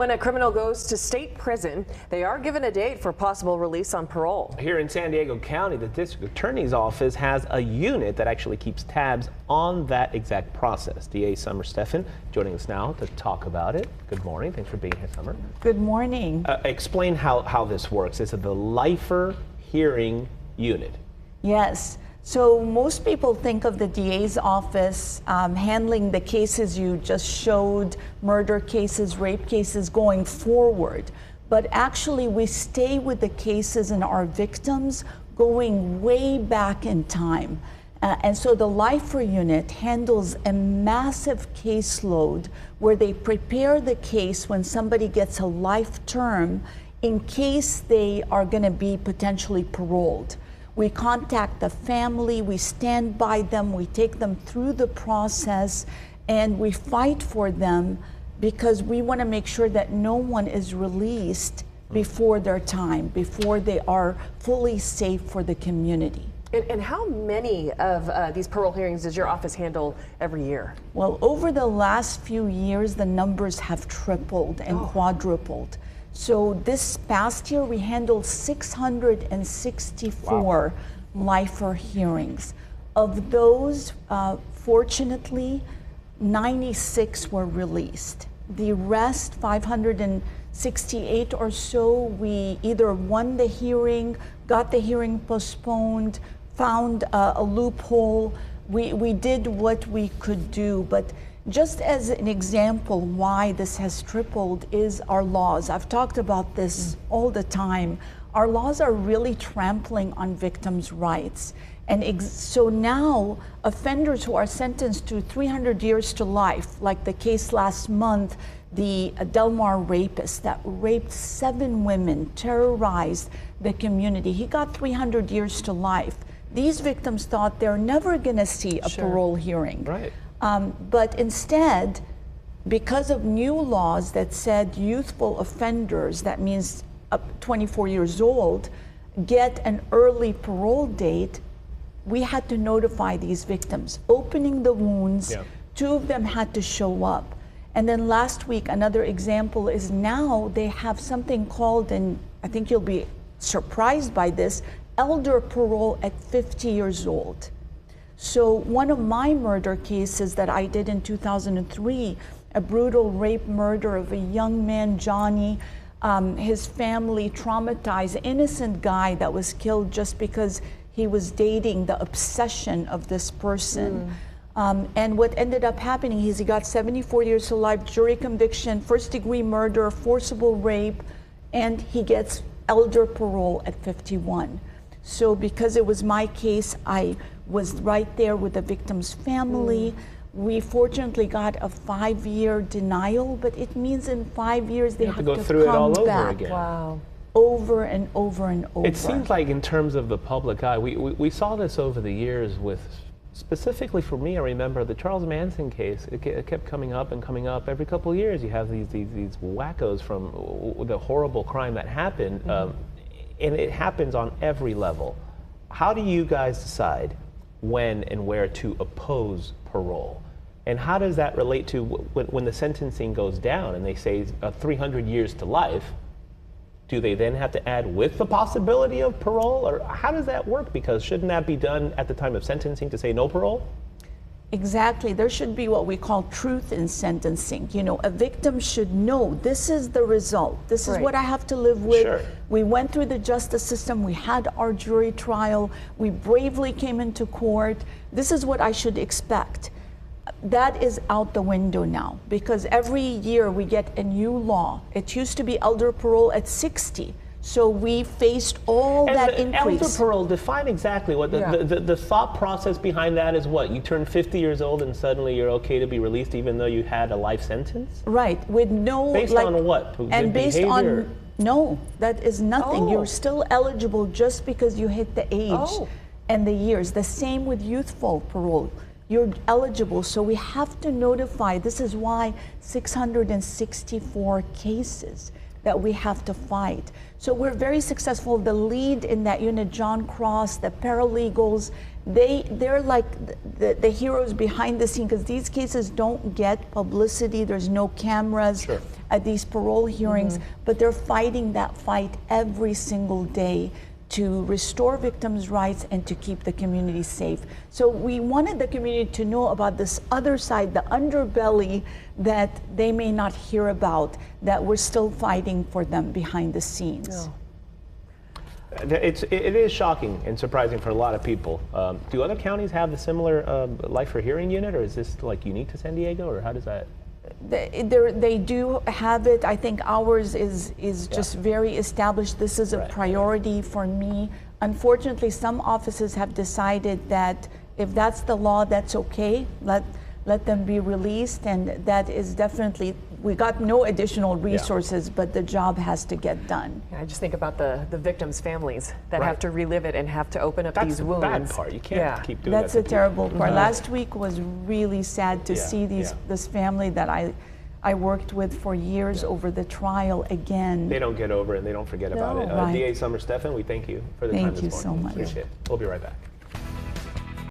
When a criminal goes to state prison, they are given a date for possible release on parole. Here in San Diego County, the district attorney's office has a unit that actually keeps tabs on that exact process. DA Summer Stephan joining us now to talk about it. Good morning. Thanks for being here, Summer. Good morning. Explain how this works. Is it the lifer hearing unit? Yes. So most people think of the DA's office handling the cases you just showed, murder cases, rape cases going forward. But actually we stay with the cases and our victims going way back in time. And so the lifer unit handles a massive caseload where they prepare the case when somebody gets a life term in case they are going to be potentially paroled. We contact the family, we stand by them, we take them through the process, and we fight for them because we want to make sure that no one is released before their time, before they are fully safe for the community. And how many of these parole hearings does your office handle every year? Well, over the last few years, the numbers have tripled and quadrupled. So this past year, we handled 664 lifer hearings. Of those, fortunately, 96 were released. The rest, 568 or so, we either won the hearing, got the hearing postponed, found a loophole. We did what we could do, but just as an example why this has tripled is our laws. I've talked about this all the time. Our laws are really trampling on victims' rights. And so now offenders who are sentenced to 300 years to life, like the case last month, the Del Mar rapist that raped 7 women, terrorized the community, he got 300 years to life. These victims thought they're never gonna see a parole hearing. Right. But instead, because of new laws that said youthful offenders, that means up 24 years old, get an early parole date, we had to notify these victims, opening the wounds. Yeah. 2 of them had to show up. And then last week, another example is now they have something called, and I think you'll be surprised by this, elder parole at 50 years old. So one of my murder cases that I did in 2003, a brutal rape murder of a young man, Johnny, his family traumatized, innocent guy that was killed just because he was dating the obsession of this person. And what ended up happening is he got 74 years to life, jury conviction, first-degree murder, forcible rape, and he gets elder parole at 51. So because it was my case, I was right there with the victim's family. We fortunately got a 5-year denial, but it means in 5 years they have to go through it all over back. again. Wow. Over and over and over. It seems like in terms of the public eye, we saw this over the years with, specifically for me, I remember the Charles Manson case. It kept coming up and coming up. Every couple of years you have these wackos from the horrible crime that happened, and it happens on every level. How do you guys decide when and where to oppose parole? And how does that relate to when the sentencing goes down and they say 300 years to life? Do they then have to add with the possibility of parole? Or how does that work? Because shouldn't that be done at the time of sentencing to say no parole? Exactly. There should be what we call truth in sentencing. You know, a victim should know this is the result. This is what I have to live with. Sure. We went through the justice system. We had our jury trial. We bravely came into court. This is what I should expect. That is out the window now because every year we get a new law. It used to be elder parole at 60. So we faced all that increase. Elder parole, define exactly what the thought process behind that is. What, you turn 50 years old and suddenly you're okay to be released even though you had a life sentence? Right, with no... Based on what? And based behavior? on, no, that is nothing. You're still eligible just because you hit the age and the years. The same with youthful parole. You're eligible, so we have to notify. This is why 664 cases. that we have to fight. So we're very successful. The lead in that unit, John Cross, the paralegals, they're like the heroes behind the scene, because these cases don't get publicity. There's no cameras at these parole hearings, but they're fighting that fight every single day to restore victims' rights and to keep the community safe. So we wanted the community to know about this other side, the underbelly that they may not hear about, that we're still fighting for them behind the scenes. It is shocking and surprising for a lot of people. Do other counties have a similar life for hearing unit, or is this like unique to San Diego, or how does that? They do have it. I think ours is just very established. This is a priority for me. Unfortunately, some offices have decided that if that's the law, that's okay. Let them be released, and that is definitely, we got no additional resources, but the job has to get done. I just think about the victims' families that have to relive it and have to open up these wounds. That's the bad part. You can't keep doing that. That's the terrible part. Last week was really sad to see this family that I worked with for years over the trial again. They don't get over it and they don't forget about it. DA Summer Stephan, we thank you for the time this morning. Thank you so much. Appreciate it. We'll be right back.